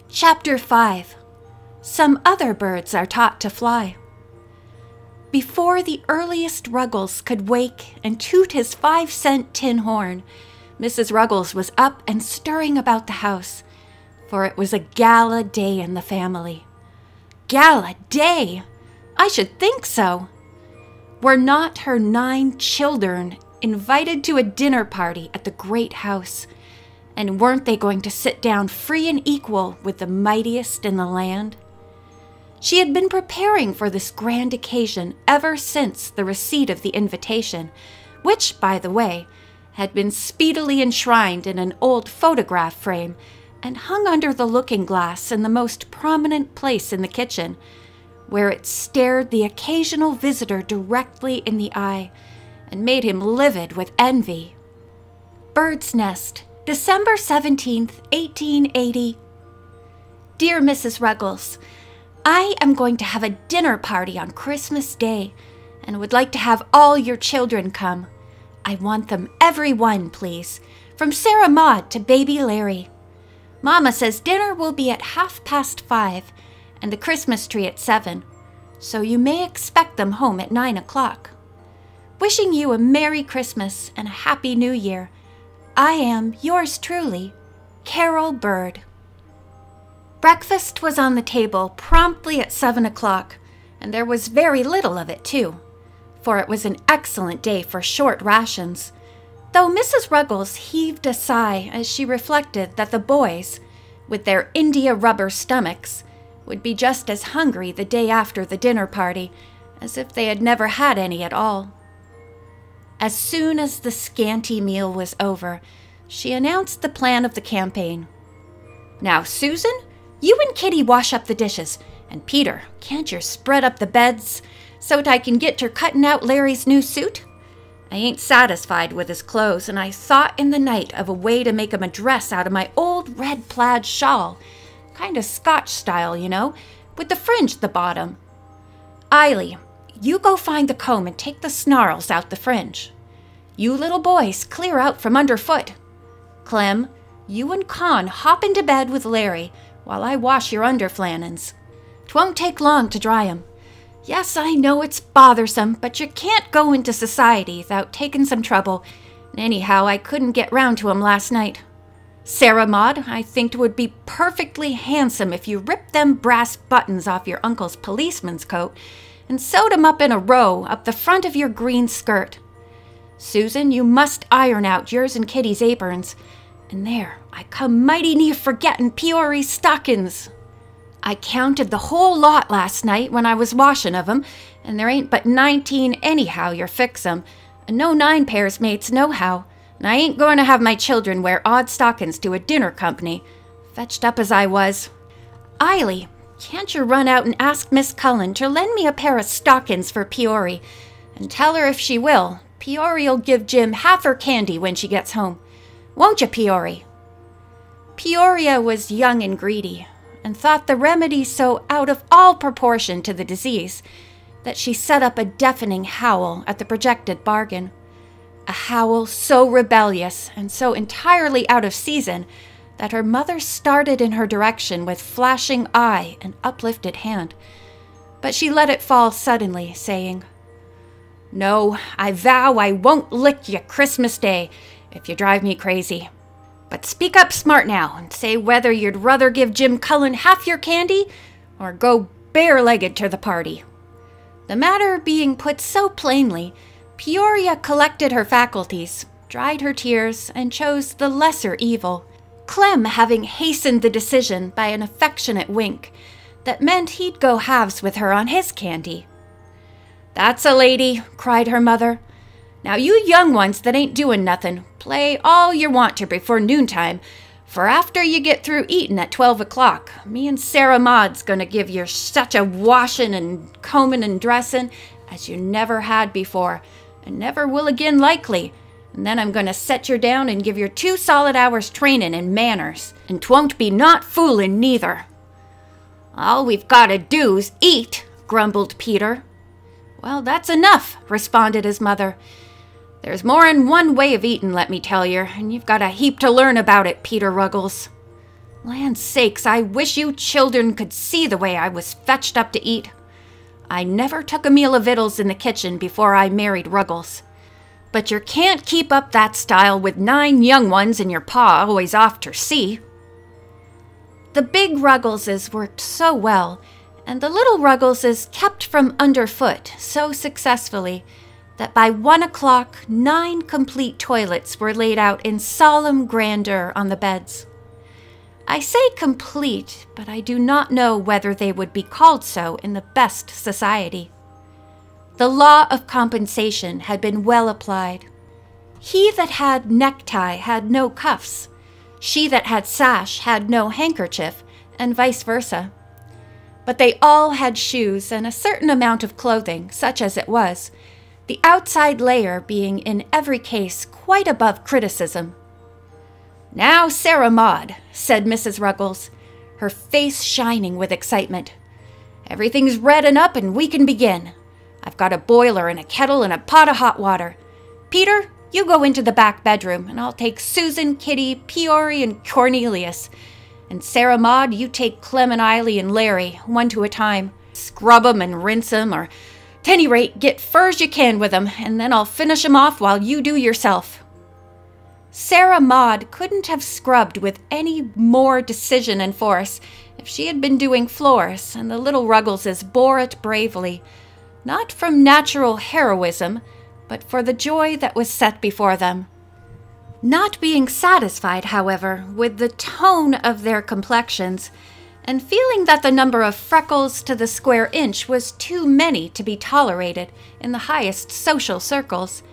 Chapter 5. Some Other Birds Are Taught to Fly. Before the earliest Ruggles could wake and toot his 5-cent tin horn, Mrs. Ruggles was up and stirring about the house, for it was a gala day in the family. Gala day! I should think so! Were not her 9 children invited to a dinner party at the great house? And weren't they going to sit down free and equal with the mightiest in the land? She had been preparing for this grand occasion ever since the receipt of the invitation, which, by the way, had been speedily enshrined in an old photograph frame and hung under the looking-glass in the most prominent place in the kitchen, where it stared the occasional visitor directly in the eye and made him livid with envy. Bird's Nest, December 17th, 1880. Dear Mrs. Ruggles, I am going to have a dinner party on Christmas Day and would like to have all your children come. I want them every one, please, from Sarah Maud to baby Larry. Mama says dinner will be at 5:30 and the Christmas tree at 7, so you may expect them home at 9 o'clock. Wishing you a Merry Christmas and a Happy New Year. I am, yours truly, Carol Bird. Breakfast was on the table promptly at 7 o'clock, and there was very little of it, too, for it was an excellent day for short rations, though Mrs. Ruggles heaved a sigh as she reflected that the boys, with their India-rubber stomachs, would be just as hungry the day after the dinner party as if they had never had any at all. As soon as the scanty meal was over, she announced the plan of the campaign. Now, Susan, you and Kitty wash up the dishes, and Peter, can't you spread up the beds so that I can get to cutting out Larry's new suit? I ain't satisfied with his clothes, and I thought in the night of a way to make him a dress out of my old red plaid shawl, kind of Scotch style, you know, with the fringe at the bottom. Eily, you go find the comb and take the snarls out the fringe. You little boys clear out from underfoot. Clem, you and Con hop into bed with Larry while I wash your underflannins. 'Twon't take long to dry 'em. Yes, I know it's bothersome, but you can't go into society without taking some trouble. Anyhow, I couldn't get round to 'em last night. Sarah Maud, I think it would be perfectly handsome if you ripped them brass buttons off your uncle's policeman's coat and sewed 'em up in a row up the front of your green skirt. Susan, you must iron out yours and Kitty's aprons. And there, I come mighty near forgetting Peory's stockings. I counted the whole lot last night when I was washing of 'em, and there ain't but 19 anyhow yer fix 'em, and no 9 pairs mates nohow, and I ain't going to have my children wear odd stockings to a dinner company, fetched up as I was. Eily, can't you run out and ask Miss Cullen to lend me a pair of stockings for Peory, and tell her if she will, Peory'll give Jim half her candy when she gets home. Won't you, Peory? Peoria was young and greedy, and thought the remedy so out of all proportion to the disease that she set up a deafening howl at the projected bargain. A howl so rebellious and so entirely out of season that her mother started in her direction with flashing eye and uplifted hand, but she let it fall suddenly, saying, "No, I vow I won't lick you Christmas Day if you drive me crazy. But speak up smart now and say whether you'd rather give Jim Cullen half your candy or go bare-legged to the party." The matter being put so plainly, Peoria collected her faculties, dried her tears, and chose the lesser evil, Clem having hastened the decision by an affectionate wink that meant he'd go halves with her on his candy. "That's a lady," cried her mother. "Now you young ones that ain't doing nothin', play all you want to before noontime, for after you get through eatin' at 12 o'clock, me and Sarah Maud's gonna give you such a washin' and combin' and dressin' as you never had before, and never will again likely, and then I'm gonna set you down and give you 2 solid hours trainin' in manners, and 'twon't be not foolin' neither." "All we've gotta do's eat," grumbled Peter. "Well, that's enough," responded his mother. "There's more'n one way of eatin', let me tell yer, and you've got a heap to learn about it, Peter Ruggles." Land's sakes, I wish you children could see the way I was fetched up to eat. I never took a meal of victuals in the kitchen before I married Ruggles. But you can't keep up that style with 9 young ones and your pa always off ter sea. The big Ruggleses worked so well, and the little Ruggleses kept from underfoot so successfully that by 1 o'clock, 9 complete toilets were laid out in solemn grandeur on the beds. I say complete, but I do not know whether they would be called so in the best society. The law of compensation had been well applied. He that had necktie had no cuffs. She that had sash had no handkerchief, and vice versa. But they all had shoes and a certain amount of clothing, such as it was, the outside layer being in every case quite above criticism. "Now, Sarah Maud," said Mrs. Ruggles, her face shining with excitement. "Everything's red and up and we can begin. I've got a boiler and a kettle and a pot of hot water. Peter, you go into the back bedroom, and I'll take Susan, Kitty, Peory, and Cornelius. And Sarah Maud, you take Clem and Eily and Larry, one to a time. Scrub 'em and rinse 'em, or, 'tany rate, get fur's you can with 'em, and then I'll finish 'em off while you do yourself." Sarah Maud couldn't have scrubbed with any more decision and force if she had been doing floors, and the little Ruggleses bore it bravely, not from natural heroism, but for the joy that was set before them. Not being satisfied, however, with the tone of their complexions, and feeling that the number of freckles to the square inch was too many to be tolerated in the highest social circles,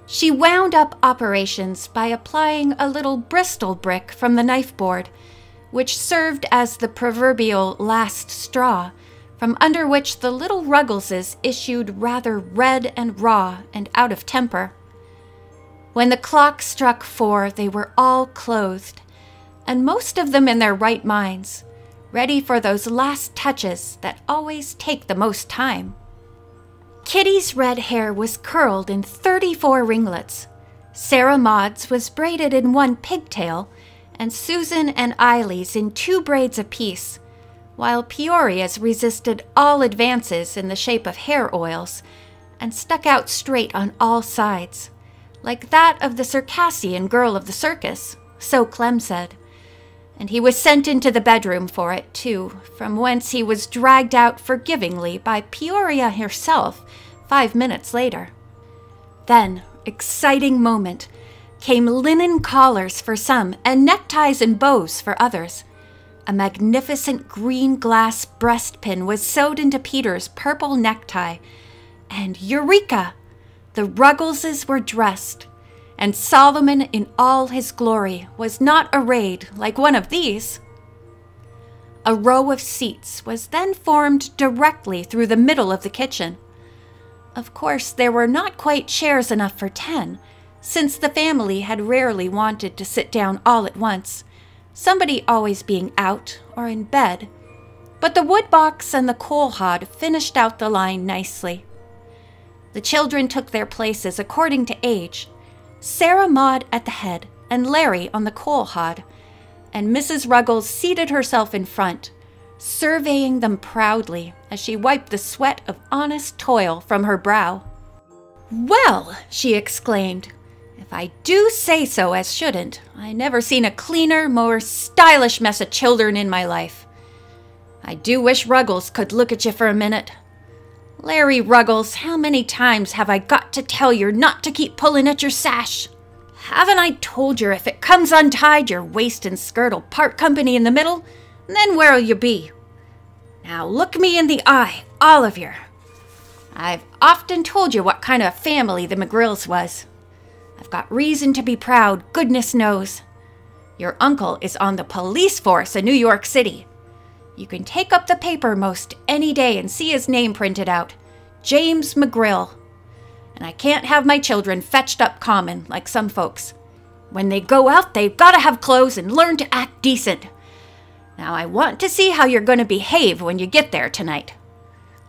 she wound up operations by applying a little Bristol brick from the knife board, which served as the proverbial last straw, from under which the little Ruggleses issued rather red and raw and out of temper. When the clock struck 4, they were all clothed, and most of them in their right minds, ready for those last touches that always take the most time. Kitty's red hair was curled in 34 ringlets, Sarah Maud's was braided in 1 pigtail, and Susan and Eily's in 2 braids apiece, while Peoria's resisted all advances in the shape of hair oils, and stuck out straight on all sides, like that of the Circassian girl of the circus, so Clem said, and he was sent into the bedroom for it, too, from whence he was dragged out forgivingly by Peoria herself 5 minutes later. Then, exciting moment, came linen collars for some, and neckties and bows for others. A magnificent green glass breastpin was sewed into Peter's purple necktie, and eureka! The Ruggleses were dressed, and Solomon in all his glory was not arrayed like one of these. A row of seats was then formed directly through the middle of the kitchen. Of course, there were not quite chairs enough for 10, since the family had rarely wanted to sit down all at once, somebody always being out or in bed, but the wood box and the coal hod finished out the line nicely. The children took their places according to age, Sarah Maud at the head and Larry on the coal hod, and Mrs. Ruggles seated herself in front, surveying them proudly as she wiped the sweat of honest toil from her brow. "Well," she exclaimed, "if I do say so as shouldn't, I never seen a cleaner, more stylish mess of children in my life. I do wish Ruggles could look at you for a minute. Larry Ruggles, how many times have I got to tell yer not to keep pulling at your sash? Haven't I told yer if it comes untied, your waist and skirt'll part company in the middle, and then where'll you be? Now look me in the eye, all of yer. I've often told you what kind of family the McGrills was. I've got reason to be proud, goodness knows. Your uncle is on the police force in New York City. You can take up the paper most any day and see his name printed out, James McGrill. And I can't have my children fetched up common like some folks. When they go out, they've got to have clothes and learn to act decent. Now I want to see how you're going to behave when you get there tonight.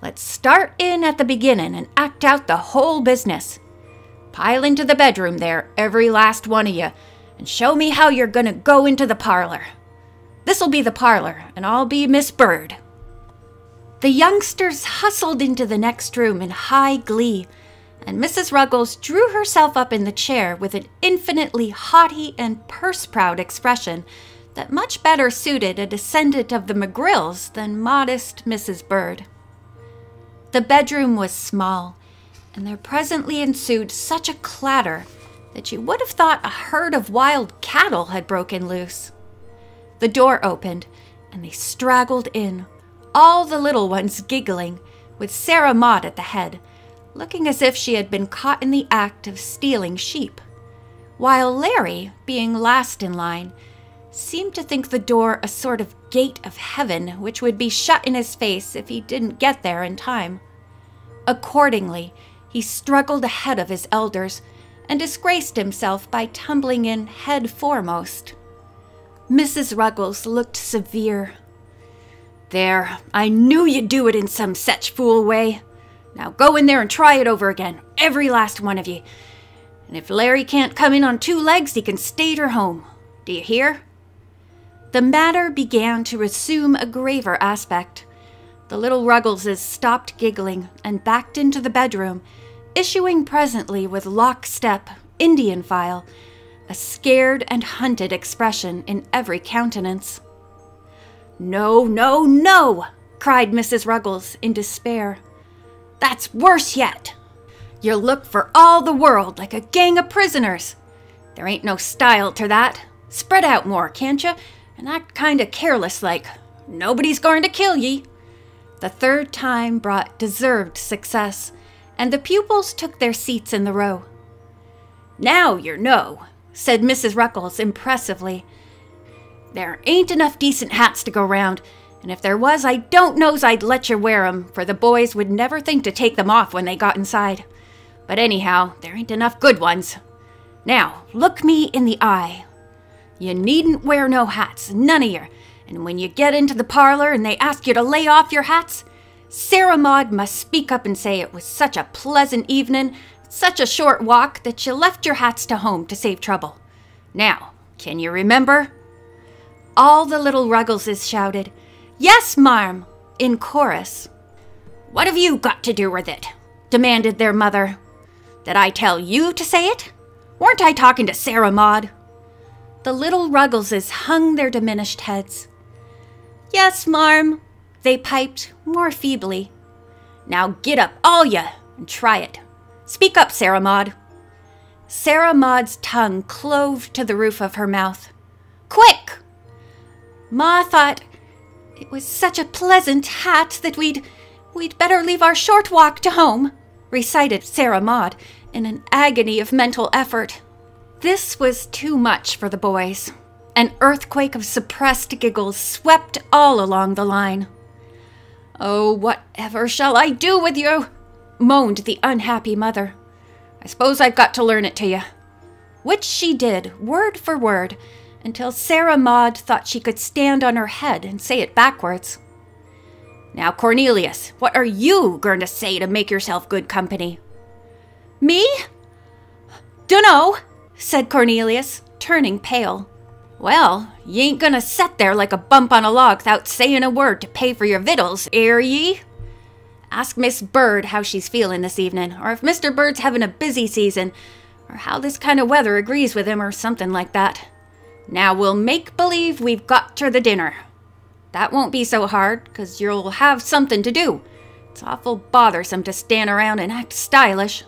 Let's start in at the beginning and act out the whole business. Pile into the bedroom there, every last one of you, and show me how you're going to go into the parlor. This'll be the parlor, and I'll be Miss Bird." The youngsters hustled into the next room in high glee, and Mrs. Ruggles drew herself up in the chair with an infinitely haughty and purse-proud expression that much better suited a descendant of the McGrills than modest Mrs. Bird. The bedroom was small, and there presently ensued such a clatter that you would have thought a herd of wild cattle had broken loose. The door opened, and they straggled in, all the little ones giggling, with Sarah Maud at the head, looking as if she had been caught in the act of stealing sheep, while Larry, being last in line, seemed to think the door a sort of gate of heaven which would be shut in his face if he didn't get there in time. Accordingly, he struggled ahead of his elders and disgraced himself by tumbling in head foremost. Mrs. Ruggles looked severe. "There, I knew you'd do it in some such fool way. Now go in there and try it over again, every last one of you. And if Larry can't come in on 2 legs, he can stay at her home. Do you hear?" The matter began to assume a graver aspect. The little Ruggleses stopped giggling and backed into the bedroom, issuing presently with lockstep, Indian file, a scared and hunted expression in every countenance. "No, no, no!" cried Mrs. Ruggles in despair. "That's worse yet. You look for all the world like a gang of prisoners. There ain't no style to that. Spread out more, can't you? And act kind of careless like. Nobody's going to kill ye." The third time brought deserved success, and the pupils took their seats in the row. "Now you know," said Mrs. Ruggles impressively. "There ain't enough decent hats to go round, and if there was, I don't know's I'd let you wear 'em, for the boys would never think to take them off when they got inside. But anyhow, there ain't enough good ones. Now, look me in the eye. You needn't wear no hats, none of yer, and when you get into the parlor and they ask you to lay off your hats, Sarah Maud must speak up and say it was such a pleasant evening, such a short walk, that you left your hats to home to save trouble. Now, can you remember?" All the little Ruggleses shouted, "Yes, marm," in chorus. "What have you got to do with it?" demanded their mother. "Did I tell you to say it? Weren't I talking to Sarah Maud?" The little Ruggleses hung their diminished heads. "Yes, marm," they piped more feebly. "Now get up, all ya, and try it. Speak up, Sarah Maud." Sarah Maud's tongue clove to the roof of her mouth. "Quick!" "Ma thought it was such a pleasant hat that we'd better leave our short walk to home," recited Sarah Maud in an agony of mental effort. This was too much for the boys. An earthquake of suppressed giggles swept all along the line. "Oh, whatever shall I do with you?" moaned the unhappy mother. "I suppose I've got to learn it to you." Which she did, word for word, until Sarah Maud thought she could stand on her head and say it backwards. "Now, Cornelius, what are you going to say to make yourself good company?" "Me? Dunno," said Cornelius, turning pale. "Well, ye ain't gonna set there like a bump on a log without saying a word to pay for your victuals, air ye? Ask Miss Bird how she's feeling this evening, or if Mr. Bird's having a busy season, or how this kind of weather agrees with him, or something like that. Now we'll make believe we've got to the dinner. That won't be so hard, 'cause you'll have something to do. It's awful bothersome to stand around and act stylish.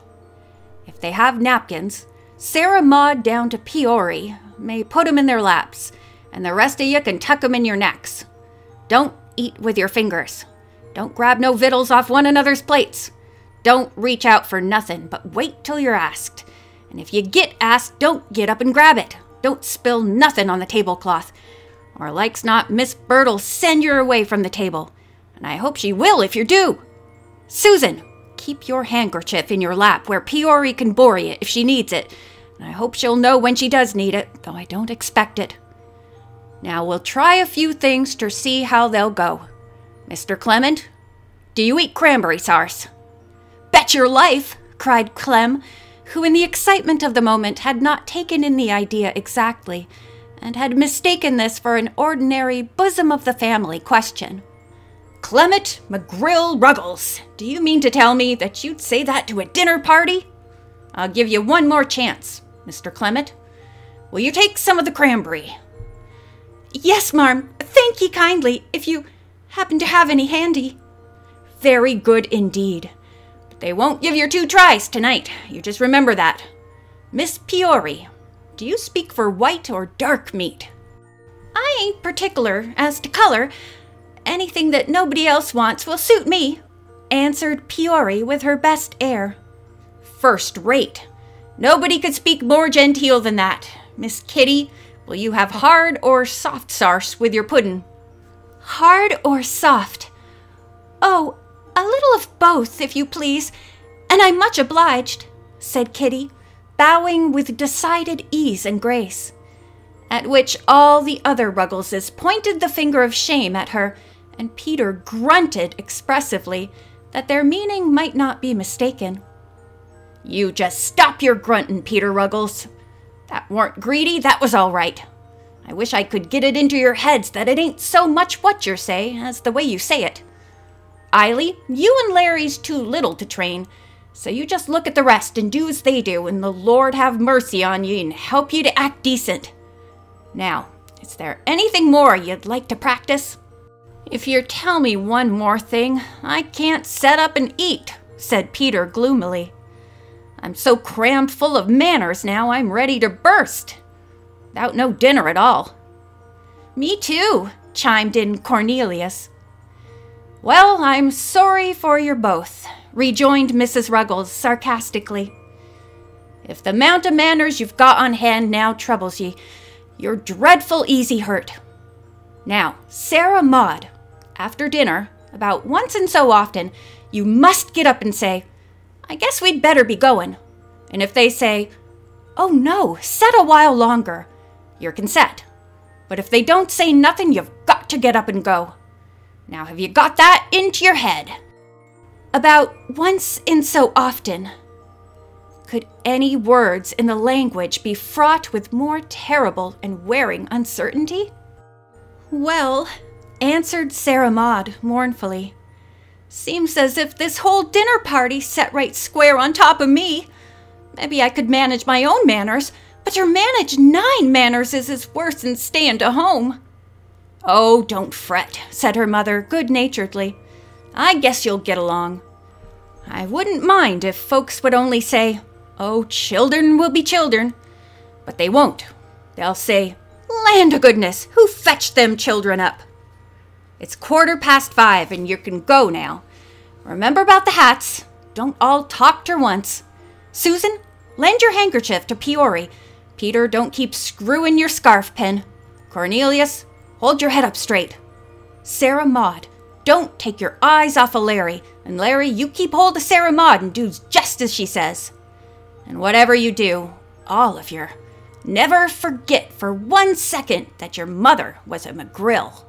If they have napkins, Sarah Maud down to Peory may put 'em in their laps, and the rest of you can tuck 'em in your necks. Don't eat with your fingers. Don't grab no victuals off one another's plates. Don't reach out for nothing, but wait till you're asked. And if you get asked, don't get up and grab it. Don't spill nothing on the tablecloth, or like's not Miss Bird'll send you away from the table, and I hope she will if you do. Susan, keep your handkerchief in your lap where Peory can bore you if she needs it, and I hope she'll know when she does need it, though I don't expect it. Now we'll try a few things to see how they'll go. Mr. Clement, do you eat cranberry sarse?" "Bet your life!" cried Clem, who in the excitement of the moment had not taken in the idea exactly, and had mistaken this for an ordinary bosom-of-the-family question. "Clement McGrill Ruggles, do you mean to tell me that you'd say that to a dinner party? I'll give you one more chance, Mr. Clement. Will you take some of the cranberry?" "Yes, marm. Thank ye kindly, if you happen to have any handy." "Very good indeed. But they won't give your 2 tries tonight. You just remember that. Miss Peory, do you speak for white or dark meat?" "I ain't particular as to color. Anything that nobody else wants will suit me," answered Peory with her best air. "First rate. Nobody could speak more genteel than that. Miss Kitty, will you have hard or soft sarse with your puddin'?" "Hard or soft? Oh, a little of both, if you please, and I'm much obliged," said Kitty, bowing with decided ease and grace. At which all the other Ruggleses pointed the finger of shame at her, and Peter grunted expressively that their meaning might not be mistaken. "You just stop your gruntin', Peter Ruggles. That weren't greedy, that was all right. I wish I could get it into your heads that it ain't so much what you say as the way you say it. Eily, you and Larry's too little to train, so you just look at the rest and do as they do, and the Lord have mercy on you and help you to act decent. Now, is there anything more you'd like to practice?" "If you tell me one more thing, I can't set up and eat," said Peter gloomily. "I'm so crammed full of manners now I'm ready to burst. Without no dinner at all." "Me too," chimed in Cornelius. "Well, I'm sorry for you both," rejoined Mrs. Ruggles sarcastically. "If the amount of manners you've got on hand now troubles ye, you're dreadful easy hurt. Now, Sarah Maud, after dinner, about once in so often, you must get up and say, 'I guess we'd better be goin'.' And if they say, 'Oh no, set a while longer,' you can set. But if they don't say nothing, you've got to get up and go. Now, have you got that into your head?" "About once in so often." Could any words in the language be fraught with more terrible and wearing uncertainty? "Well," answered Sarah Maud mournfully, "seems as if this whole dinner party set right square on top of me. Maybe I could manage my own manners, but to manage 9 manners is worse than staying to home." "Oh, don't fret," said her mother good-naturedly. "I guess you'll get along. I wouldn't mind if folks would only say, 'Oh, children will be children.' But they won't. They'll say, 'Land o' goodness, who fetched them children up?' It's 5:15 and you can go now. Remember about the hats. Don't all talk ter once. Susan, lend your handkerchief to Peory. Peter, don't keep screwing your scarf pin. Cornelius, hold your head up straight. Sarah Maud, don't take your eyes off of Larry. And Larry, you keep hold of Sarah Maud and do just as she says. And whatever you do, all of you, never forget for 1 second that your mother was a McGrill."